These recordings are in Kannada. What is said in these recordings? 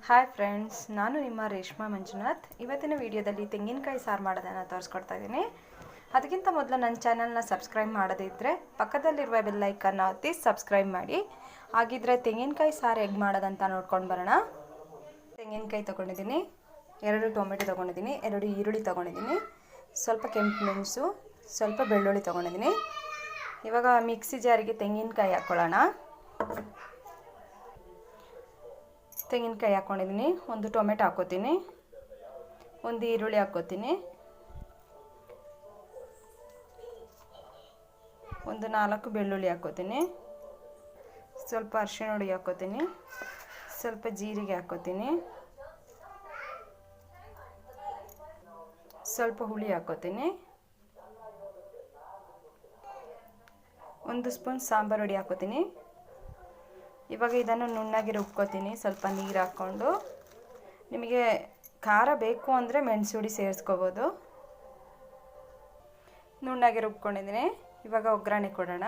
ಹಾಯ್ ಫ್ರೆಂಡ್ಸ್, ನಾನು ನಿಮ್ಮ ರೇಷ್ಮಾ ಮಂಜುನಾಥ್. ಇವತ್ತಿನ ವಿಡಿಯೋದಲ್ಲಿ ತೆಂಗಿನಕಾಯಿ ಸಾರು ಮಾಡೋದನ್ನು ತೋರಿಸ್ಕೊಡ್ತಾ ಇದ್ದೀನಿ. ಅದಕ್ಕಿಂತ ಮೊದಲು ನನ್ನ ಚಾನಲ್ನ ಸಬ್ಸ್ಕ್ರೈಬ್ ಮಾಡದಿದ್ದರೆ ಪಕ್ಕದಲ್ಲಿರುವ ಬೆಲ್ ಐಕನ್ನ ಒತ್ತಿ ಸಬ್ಸ್ಕ್ರೈಬ್ ಮಾಡಿ. ಹಾಗಿದ್ರೆ ತೆಂಗಿನಕಾಯಿ ಸಾರು ಹೇಗೆ ಮಾಡೋದಂತ ನೋಡ್ಕೊಂಡು ಬರೋಣ. ತೆಂಗಿನಕಾಯಿ ತೊಗೊಂಡಿದ್ದೀನಿ, 2 ಟೊಮೆಟೊ ತೊಗೊಂಡಿದ್ದೀನಿ, 2 ಈರುಳ್ಳಿ ತೊಗೊಂಡಿದ್ದೀನಿ, ಸ್ವಲ್ಪ ಕೆಂಪು ಮೆಣಸು, ಸ್ವಲ್ಪ ಬೆಳ್ಳುಳ್ಳಿ ತೊಗೊಂಡಿದ್ದೀನಿ. ಇವಾಗ ಮಿಕ್ಸಿ ಜಾರಿಗೆ ತೆಂಗಿನಕಾಯಿ ಹಾಕ್ಕೊಳ್ಳೋಣ. ತೆಂಗಿನಕಾಯಿ ಹಾಕ್ಕೊಂಡಿದ್ದೀನಿ, 1 ಟೊಮೆಟೊ ಹಾಕ್ಕೋತೀನಿ, 1 ಈರುಳ್ಳಿ ಹಾಕ್ಕೋತೀನಿ, 4 ಬೆಳ್ಳುಳ್ಳಿ ಹಾಕ್ಕೋತೀನಿ, ಸ್ವಲ್ಪ ಅರಿಶಿಣ ಹುಡಿ ಹಾಕ್ಕೋತೀನಿ, ಸ್ವಲ್ಪ ಜೀರಿಗೆ ಹಾಕ್ಕೋತೀನಿ, ಸ್ವಲ್ಪ ಹುಳಿ ಹಾಕ್ಕೋತೀನಿ, 1 ಸ್ಪೂನ್ ಸಾಂಬಾರು ಹುಡಿ ಹಾಕ್ಕೋತೀನಿ. ಇವಾಗ ಇದನ್ನು ನುಣ್ಣಗೆ ರುಬ್ಕೋತೀನಿ, ಸ್ವಲ್ಪ ನೀರು ಹಾಕ್ಕೊಂಡು. ನಿಮಗೆ ಖಾರ ಬೇಕು ಅಂದರೆ ಮೆಣಸು ಹುಡಿ ಸೇರಿಸ್ಕೋಬೋದು. ನುಣ್ಣಗೆ ರುಬ್ಕೊಂಡಿದ್ದೀನಿ. ಇವಾಗ ಒಗ್ಗರಣೆ ಕೊಡೋಣ.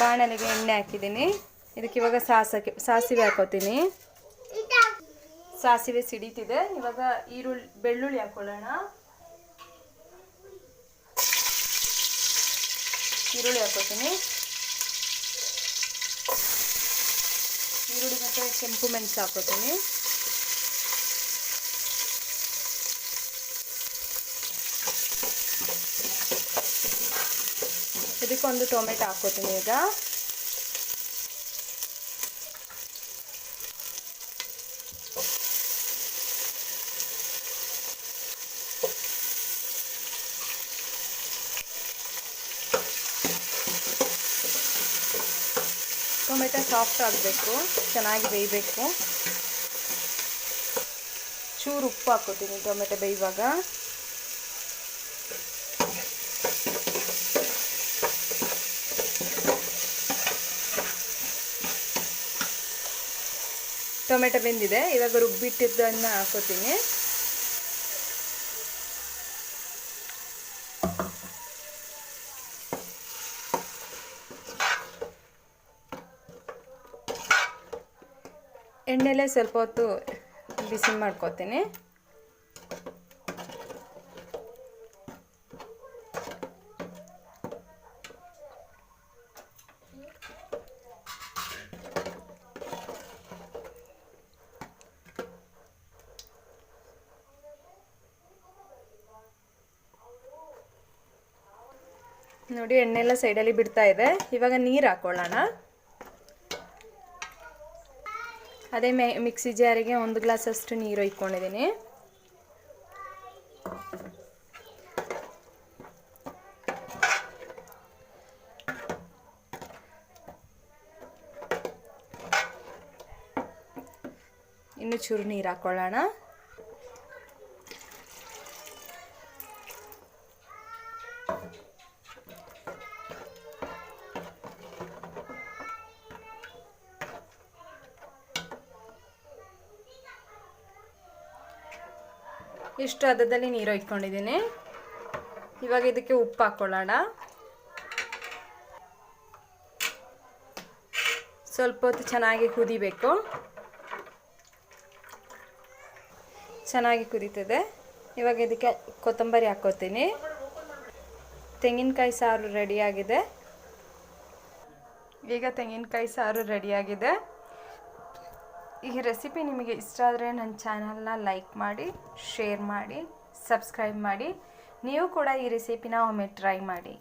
ಬಾಣಲೆಗೆ ಎಣ್ಣೆ ಹಾಕಿದ್ದೀನಿ. ಇದಕ್ಕೆ ಇವಾಗ ಸಾಸಿವೆ ಹಾಕೋತೀನಿ. ಸಾಸಿವೆ ಸಿಡಿತಿದೆ. ಇವಾಗ ಬೆಳ್ಳುಳ್ಳಿ ಹಾಕೊಳ್ಳೋಣ. ಈರುಳ್ಳಿ ಹಾಕೋತೀನಿ. ಈರುಳ್ಳಿ ಮತ್ತು ಕೆಂಪು ಮೆಣಸು ಹಾಕೋತೀನಿ. ಇದಕ್ಕೆ 1 ಟೊಮೆಟೊ ಹಾಕೋತೀನಿ. ಈಗ ಟೊಮೆಟೊ ಸಾಫ್ಟ್ ಆಗಬೇಕು, ಚೆನ್ನಾಗಿ ಬೇಯಬೇಕು. ಚೂರು ಉಪ್ಪು ಹಾಕ್ಕೋತೀನಿ ಟೊಮೆಟೊ ಬೇಯುವಾಗ. ಟೊಮೆಟೊ ಬೆಂದಿದೆ. ಇವಾಗ ರುಬ್ಬಿಟ್ಟಿದ್ದನ್ನು ಹಾಕೋತೀನಿ. ಎಣ್ಣೆಲೆ ಸ್ವಲ್ಪ ಹೊತ್ತು ಬಿಸಿ ಮಾಡ್ಕೋತೀನಿ. ನೋಡಿ, ಎಣ್ಣೆಲ್ಲ ಸೈಡಲ್ಲಿ ಬಿಡ್ತಾ ಇದೆ. ಇವಾಗ ನೀರು ಹಾಕೊಳ್ಳೋಣ. ಅದೇ ಮಿಕ್ಸಿ ಜಾರಿಗೆ 1 ಗ್ಲಾಸಷ್ಟು ನೀರು ಇಟ್ಕೊಂಡಿದ್ದೀನಿ. ಇನ್ನು ಚೂರು ನೀರು ಹಾಕೊಳ್ಳೋಣ. ಇಷ್ಟು ಹದದಲ್ಲಿ ನೀರು ಇಟ್ಕೊಂಡಿದ್ದೀನಿ. ಇವಾಗ ಇದಕ್ಕೆ ಉಪ್ಪು ಹಾಕ್ಕೊಳ್ಳೋಣ. ಸ್ವಲ್ಪ ಹೊತ್ತು ಚೆನ್ನಾಗಿ ಕುದಿಬೇಕು. ಚೆನ್ನಾಗಿ ಕುದೀತದೆ. ಇವಾಗ ಇದಕ್ಕೆ ಕೊತ್ತಂಬರಿ ಹಾಕ್ಕೋತೀನಿ. ತೆಂಗಿನಕಾಯಿ ಸಾರು ರೆಡಿಯಾಗಿದೆ. ಈಗ ತೆಂಗಿನಕಾಯಿ ಸಾರು ರೆಡಿಯಾಗಿದೆ. ಈ ರೆಸಿಪಿ ನಿಮಗೆ ಇಷ್ಟ ಆದರೆ ನನ್ನ ಚಾನಲ್ನ ಲೈಕ್ ಮಾಡಿ, ಶೇರ್ ಮಾಡಿ, ಸಬ್ಸ್ಕ್ರೈಬ್ ಮಾಡಿ. ನೀವು ಕೂಡ ಈ ರೆಸಿಪಿನ ಒಮ್ಮೆ ಟ್ರೈ ಮಾಡಿ.